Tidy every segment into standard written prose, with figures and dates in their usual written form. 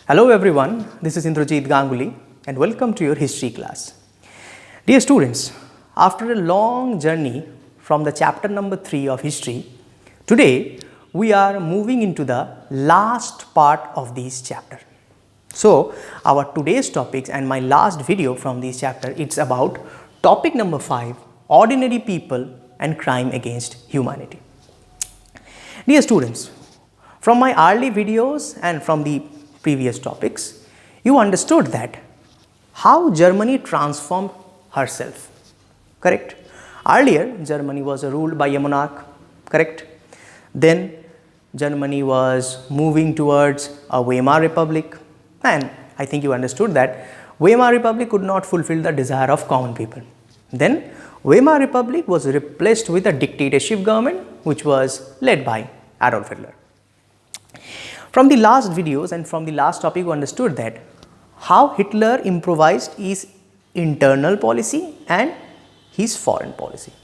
Hello everyone, this is Indrajit Ganguly and welcome to your history class. Dear students, after a long journey from the chapter number 3 of history, today we are moving into the last part of this chapter. So, our today's topics and my last video from this chapter, it's about topic number 5, ordinary people and crime against humanity. Dear students, from my early videos and from the previous topics, you understood that how Germany transformed herself, correct? Earlier, Germany was ruled by a monarch, correct? Then, Germany was moving towards a Weimar Republic, and I think you understood that Weimar Republic could not fulfill the desire of common people. Then, Weimar Republic was replaced with a dictatorship government which was led by Adolf Hitler. From the last videos and from the last topic, you understood that how Hitler improvised his internal policy and his foreign policy.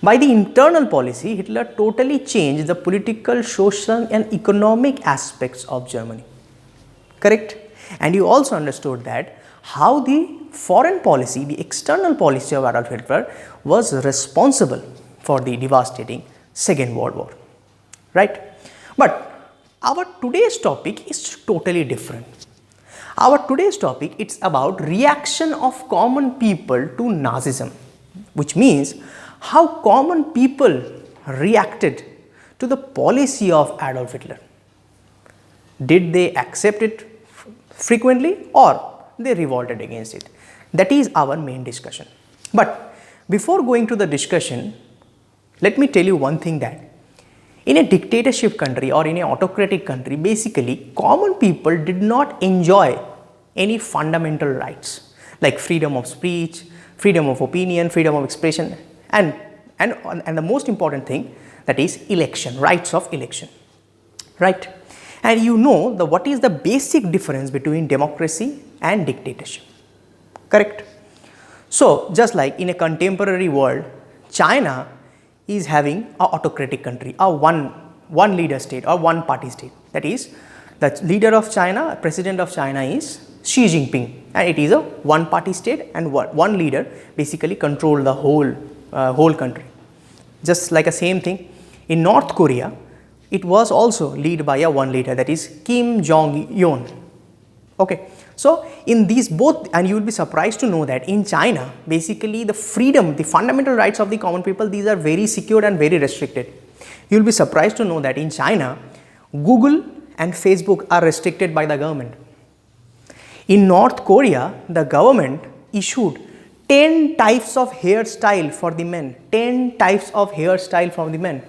By the internal policy, Hitler totally changed the political, social and economic aspects of Germany, correct? And you also understood that how the foreign policy, the external policy of Adolf Hitler was responsible for the devastating Second World War, right? But our today's topic is totally different. Our today's topic, it's about reaction of common people to Nazism, which means how common people reacted to the policy of Adolf Hitler. Did they accept it frequently or they revolted against it? That is our main discussion. But before going to the discussion, let me tell you one thing, that in a dictatorship country or in an autocratic country, basically common people did not enjoy any fundamental rights like freedom of speech, freedom of opinion, freedom of expression, and the most important thing, that is election, rights of election, right? And you know what is the basic difference between democracy and dictatorship, correct? So, just like in a contemporary world, China is having an autocratic country, a one leader state or one party state. That is, the leader of China, president of China is Xi Jinping, and it is a one party state, and one leader basically control the whole country. Just like a same thing in North Korea, it was also led by a one leader, that is Kim Jong-un. Okay. So, in these both, and you will be surprised to know that in China, basically the freedom, the fundamental rights of the common people, these are very secured and very restricted. You will be surprised to know that in China, Google and Facebook are restricted by the government. In North Korea, the government issued 10 types of hairstyle for the men, 10 types of hairstyle for the men,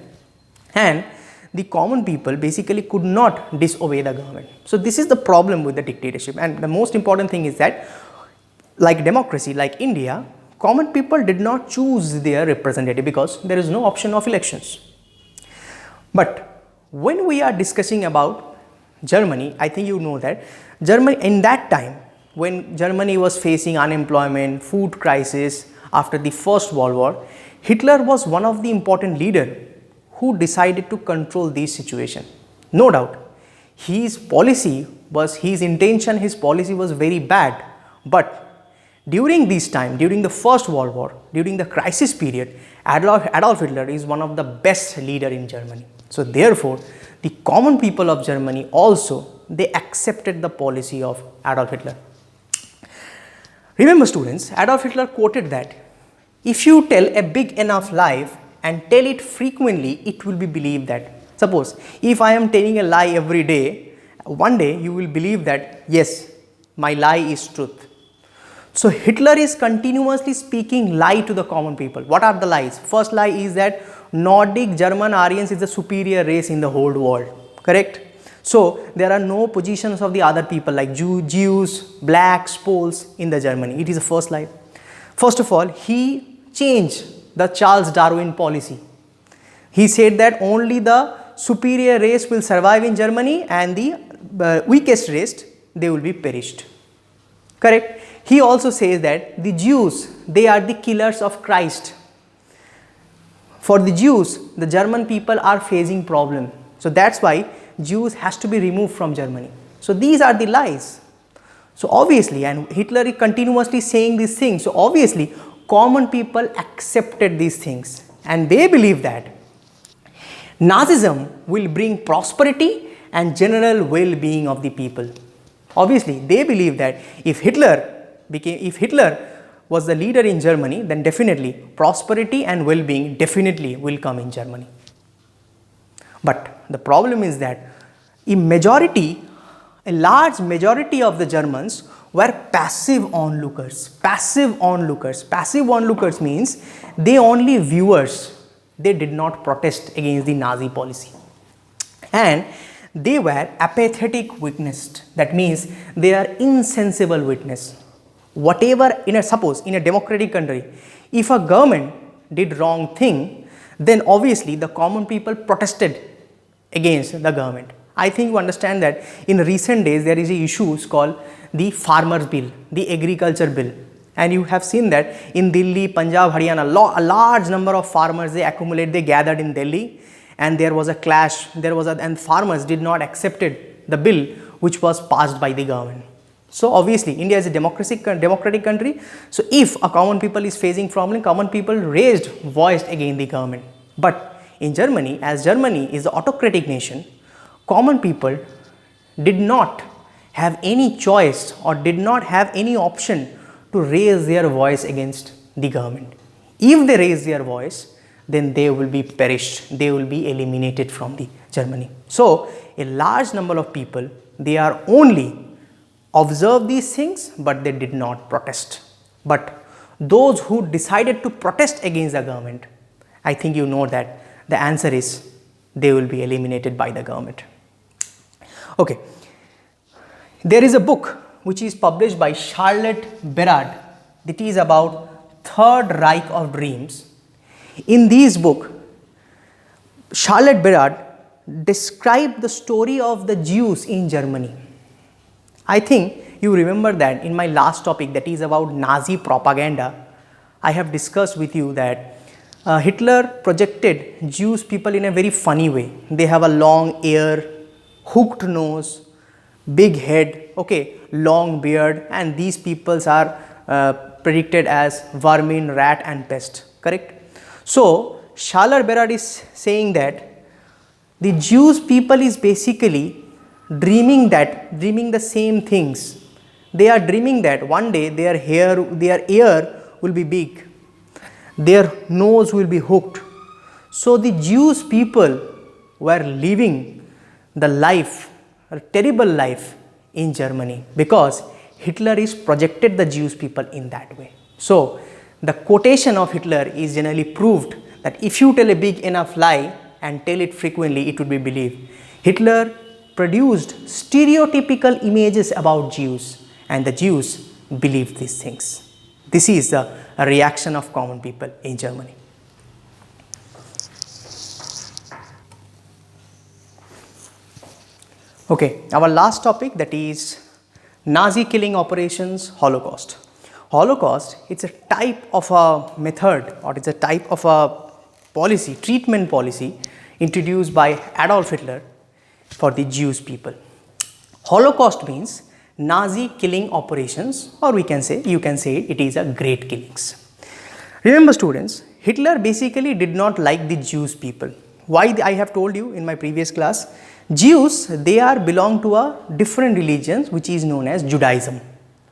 and the common people basically could not disobey the government. So, this is the problem with the dictatorship, and the most important thing is that, like democracy, like India, common people did not choose their representative because there is no option of elections. But when we are discussing about Germany, I think you know that Germany, in that time when Germany was facing unemployment, food crisis after the First World War, Hitler was one of the important leaders who decided to control this situation. No doubt, his policy was, his intention, his policy was very bad. But during this time, during the First World War, during the crisis period, Adolf Hitler is one of the best leaders in Germany. So, therefore, the common people of Germany also, they accepted the policy of Adolf Hitler. Remember students, Adolf Hitler quoted that, if you tell a big enough lie and tell it frequently, it will be believed that. Suppose, if I am telling a lie every day, one day you will believe that, yes, my lie is truth. So, Hitler is continuously speaking lie to the common people. What are the lies? First lie is that Nordic German Aryans is the superior race in the whole world, correct? So, there are no positions of the other people like Jews, blacks, Poles in the Germany. It is the first lie. First of all, he changed the Charles Darwin policy. He said that only the superior race will survive in Germany and the weakest race, they will be perished, correct? He also says that the Jews, they are the killers of Christ. For the Jews, the German people are facing problem. So, that's why Jews has to be removed from Germany. So these are the lies. So obviously, and Hitler is continuously saying these things. So obviously, common people accepted these things and they believe that Nazism will bring prosperity and general well-being of the people. Obviously, they believe that if Hitler was the leader in Germany, then definitely prosperity and well-being definitely will come in Germany. But the problem is that a large majority of the Germans were passive onlookers. Passive onlookers means they only viewers. They did not protest against the Nazi policy. And they were apathetic witness. That means they are insensible witness. Whatever, suppose in a democratic country, if a government did wrong thing, then obviously the common people protested against the government. I think you understand that in recent days there is a issue called the farmers bill, the agriculture bill, and you have seen that in Delhi, Punjab, Haryana, a large number of farmers they gathered in Delhi, and there was a clash. And farmers did not accepted the bill which was passed by the government. So obviously India is a democratic country. So if a common people is facing problem, common people voiced against the government. But in Germany, as Germany is an autocratic nation, common people did not have any choice or did not have any option to raise their voice against the government. If they raise their voice, then they will be perished, they will be eliminated from the Germany. So a large number of people, they are only observe these things, but they did not protest. But those who decided to protest against the government, I think you know that the answer is they will be eliminated by the government. Okay, there is a book which is published by Charlotte Berard. It is about Third Reich of Dreams. In this book, Charlotte Berard described the story of the Jews in Germany. I think you remember that in my last topic, that is about Nazi propaganda, I have discussed with you that Hitler projected Jewish people in a very funny way. They have a long ear, hooked nose, big head, okay, long beard, and these peoples are predicted as vermin, rat and pest, correct? So Charlotte Berard is saying that the Jewish people is basically dreaming the same things. They are dreaming that one day their ear will be big, their nose will be hooked. So the Jewish people were living the life, a terrible life in Germany, because Hitler is projected the Jewish people in that way. So the quotation of Hitler is generally proved that if you tell a big enough lie and tell it frequently, it would be believed. Hitler produced stereotypical images about Jews, and the Jews believed these things. This is the reaction of common people in Germany. Okay, our last topic, that is Nazi killing operations, Holocaust. Holocaust, it's a type of a method, or it's a type of a policy, treatment policy introduced by Adolf Hitler for the Jewish people. Holocaust means Nazi killing operations, or you can say it is a great killings. Remember students, Hitler basically did not like the Jewish people. Why? I have told you in my previous class, Jews, they are belong to a different religions which is known as Judaism.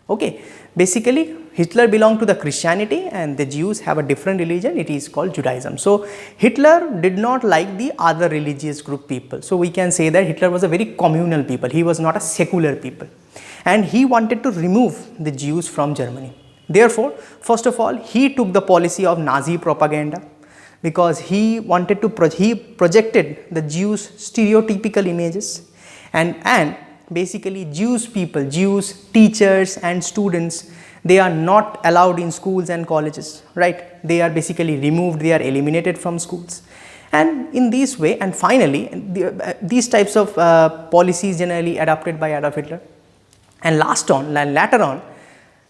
Okay, basically Hitler belonged to the Christianity and the Jews have a different religion, it is called Judaism. So Hitler did not like the other religious group people. So we can say that Hitler was a very communal people, he was not a secular people, and he wanted to remove the Jews from Germany. Therefore, first of all, he took the policy of Nazi propaganda, because he wanted to he projected the Jews stereotypical images, and basically Jewish people, Jews, teachers and students, they are not allowed in schools and colleges, right? They are basically removed, they are eliminated from schools. And in this way, and finally, these types of policies generally adopted by Adolf Hitler. And later on,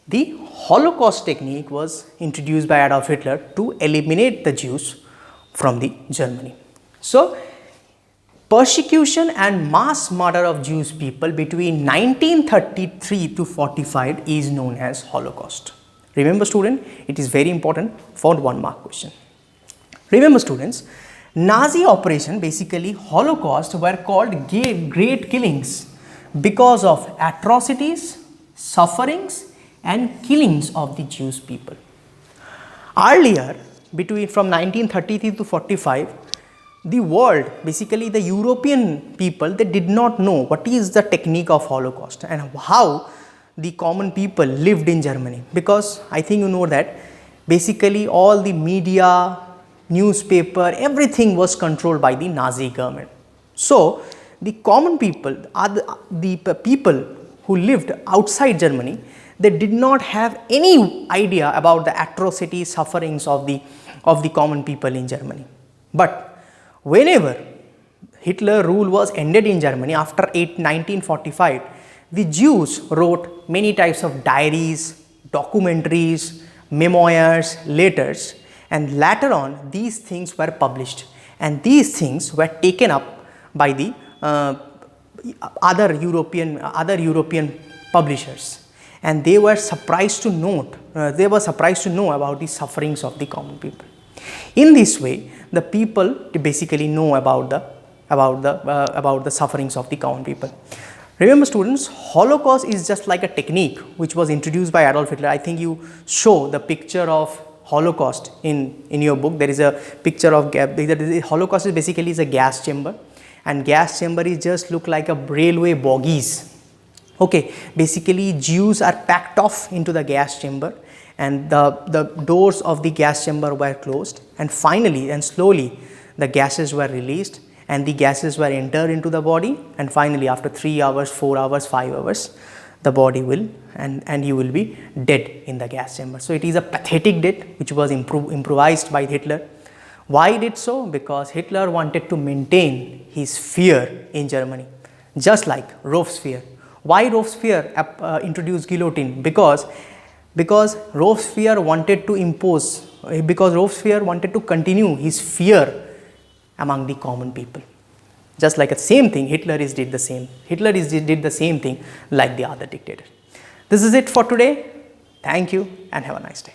the Holocaust technique was introduced by Adolf Hitler to eliminate the Jews from the Germany. So persecution and mass murder of Jewish people between 1933 to 45 is known as Holocaust. Remember student, it is very important for 1 mark question. Remember students, Nazi operation, basically Holocaust, were called great killings because of atrocities, sufferings and killings of the Jewish people. Earlier, from 1933 to 45, the world, basically the European people, they did not know what is the technique of Holocaust and how the common people lived in Germany, because I think you know that basically all the media, newspaper, everything was controlled by the Nazi government. So the common people, the people who lived outside Germany, they did not have any idea about the atrocities, sufferings of the common people in Germany. But whenever Hitler rule was ended in Germany after 1945, the Jews wrote many types of diaries, documentaries, memoirs, letters, and later on these things were published, and these things were taken up by the other European publishers, and they were surprised to know about the sufferings of the common people. In this way, the people basically know about the sufferings of the common people. Remember students, Holocaust is just like a technique which was introduced by Adolf Hitler. I think you show the picture of Holocaust in your book. There is a picture of Holocaust is basically a gas chamber, and gas chamber is just look like a railway bogies. Okay, basically Jews are packed off into the gas chamber, and the doors of the gas chamber were closed, and finally and slowly the gases were released, and the gases were entered into the body, and finally after 3 hours, 4 hours, 5 hours, the body will and you will be dead in the gas chamber. So it is a pathetic death which was improvised by Hitler. Why did so? Because Hitler wanted to maintain his fear in Germany, just like Robespierre. Why Robespierre introduced guillotine? Because Robespierre wanted to Robespierre wanted to continue his fear among the common people. Just like the same thing, Hitler did the same thing like the other dictator. This is it for today. Thank you and have a nice day.